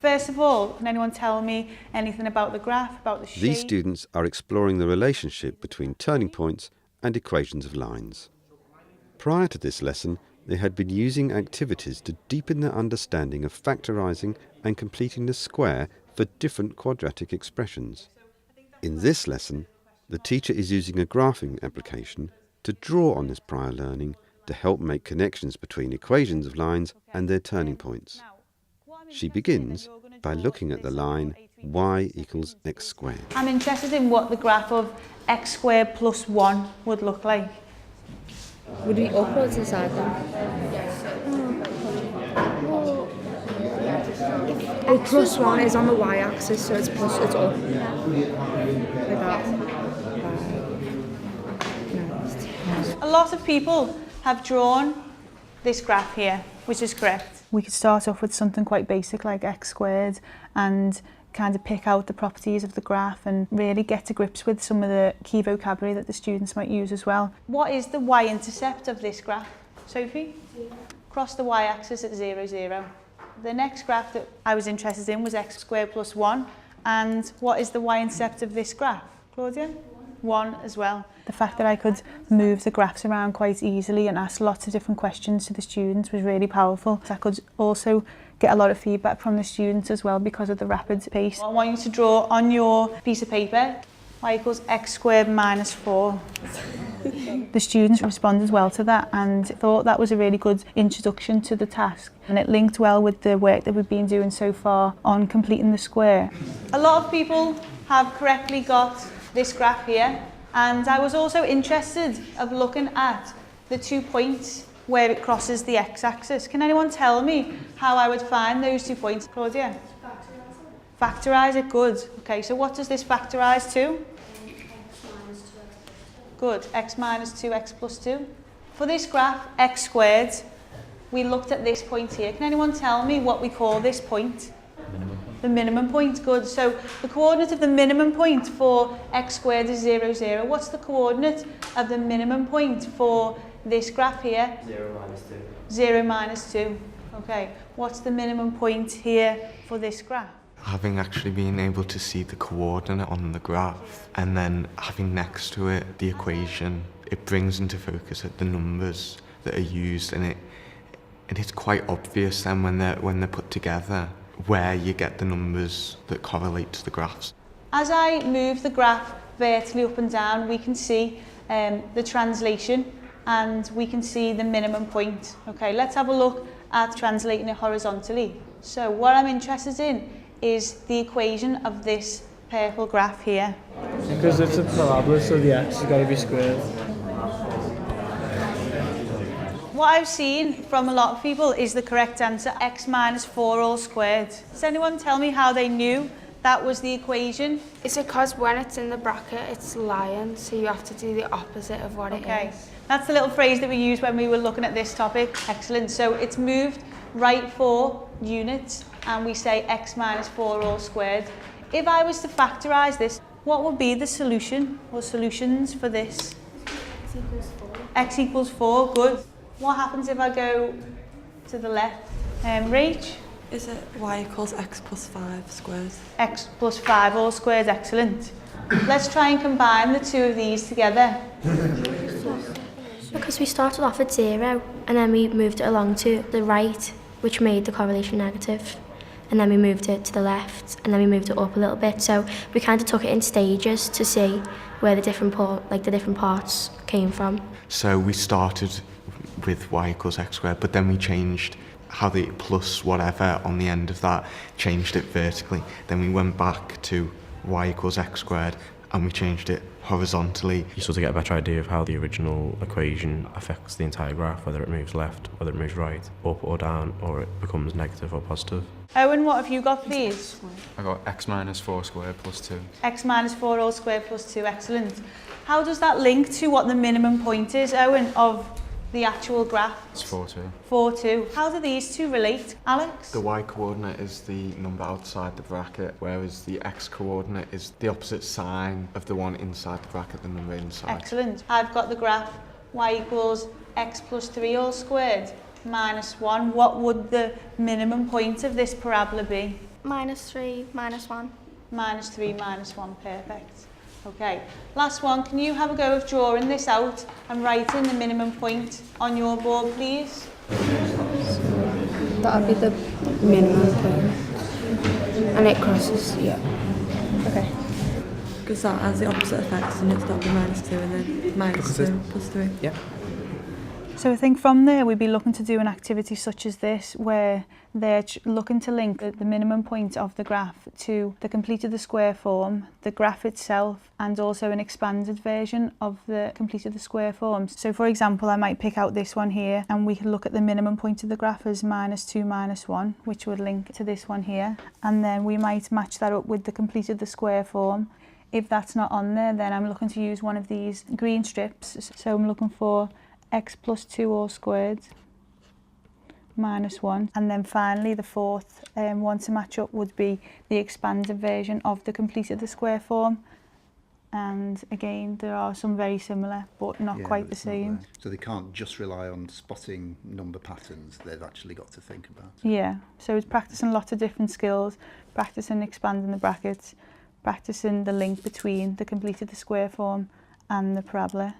First of all, can anyone tell me anything about the graph, about the shape? These students are exploring the relationship between turning points and equations of lines. Prior to this lesson, they had been using activities to deepen their understanding of factorising and completing the square for different quadratic expressions. In this lesson, the teacher is using a graphing application to draw on this prior learning to help make connections between equations of lines and their turning points. She begins by looking at the line y equals x squared. I'm interested in what the graph of x squared plus 1 would look like. Would it be upwards inside then? A plus 1 is on the y-axis, so it's up. Like that. A lot of people have drawn this graph here, which is correct. We could start off with something quite basic like x squared and kind of pick out the properties of the graph and really get to grips with some of the key vocabulary that the students might use as well. What is the y-intercept of this graph? Sophie? 0. Cross the y-axis at 0, 0. The next graph that I was interested in was x squared plus 1. And what is the y-intercept of this graph? Claudia? 1 as well. The fact that I could move the graphs around quite easily and ask lots of different questions to the students was really powerful. I could also get a lot of feedback from the students as well because of the rapid pace. I want you to draw on your piece of paper y equals x squared minus 4. The students responded well to that and thought that was a really good introduction to the task, and it linked well with the work that we've been doing so far on completing the square. A lot of people have correctly got this graph here, and I was also interested of looking at the 2 points where it crosses the x-axis. Can anyone tell me how I would find those 2 points? Claudia? Factorise it, good. Okay, so what does this factorise to? Good, x minus 2x plus 2. For this graph, x squared, we looked at this point here. Can anyone tell me what we call this point? The minimum point, good. So the coordinate of the minimum point for x squared is 0, 0. What's the coordinate of the minimum point for this graph here? 0 minus 2. 0 minus 2. Okay, what's the minimum point here for this graph? Having actually been able to see the coordinate on the graph and then having next to it the equation, it brings into focus the numbers that are used, and it's quite obvious then when they're put together where you get the numbers that correlate to the graphs. As I move the graph vertically up and down, we can see the translation and we can see the minimum point. Okay, let's have a look at translating it horizontally. So what I'm interested in is the equation of this purple graph here. Because it's a parabola, so the x has got to be squared. What I've seen from a lot of people is the correct answer, x minus 4 all squared. Does anyone tell me how they knew that was the equation? It's because when it's in the bracket, it's lying, so you have to do the opposite of what it is. That's the little phrase that we used when we were looking at this topic. Excellent. So it's moved right 4 units, and we say x minus 4 all squared. If I was to factorise this, what would be the solution or solutions for this? X equals 4. X equals 4, good. What happens if I go to the left? Rach? Is it y equals x plus 5 squared? X plus 5 all squared, excellent. Let's try and combine the two of these together. Because we started off at 0 and then we moved it along to the right, which made the correlation negative. And then we moved it to the left, and then we moved it up a little bit. So we kind of took it in stages to see where the different parts came from. So we started with y equals x squared, but then we changed how the plus whatever on the end of that, changed it vertically. Then we went back to y equals x squared and we changed it horizontally. You sort of get a better idea of how the original equation affects the entire graph, whether it moves left, whether it moves right, up or down, or it becomes negative or positive. Owen, what have you got, please? I got x minus 4 squared plus 2. X minus 4 all squared plus 2, excellent. How does that link to what the minimum point is, Owen, of the actual graph? It's 4, 2. 4, 2. How do these two relate, Alex? The y coordinate is the number outside the bracket, whereas the x coordinate is the opposite sign of the one inside the bracket, the number inside. Excellent. I've got the graph y equals x plus 3 all squared minus 1. What would the minimum point of this parabola be? -3, -1. -3, -1, perfect. Okay, last one, can you have a go of drawing this out and writing the minimum point on your board, please? That'll be the minimum point. And it crosses, yeah. Okay. Because that has the opposite effect, doesn't it? That'll be -2 and then -2 plus 3. Yeah. So I think from there we'd be looking to do an activity such as this where they're looking to link the minimum point of the graph to the completed the square form, the graph itself, and also an expanded version of the completed the square form. So for example, I might pick out this one here and we can look at the minimum point of the graph as -2, -1, which would link to this one here. And then we might match that up with the completed the square form. If that's not on there, then I'm looking to use one of these green strips. So I'm looking for x plus 2 all squared -1, and then finally the fourth one to match up would be the expanded version of the completed the square form. And again, there are some very similar but not quite the same. So they can't just rely on spotting number patterns, they've actually got to think about it. Yeah, so it's practicing lots of different skills, practicing expanding the brackets, practicing the link between the completed the square form and the parabola.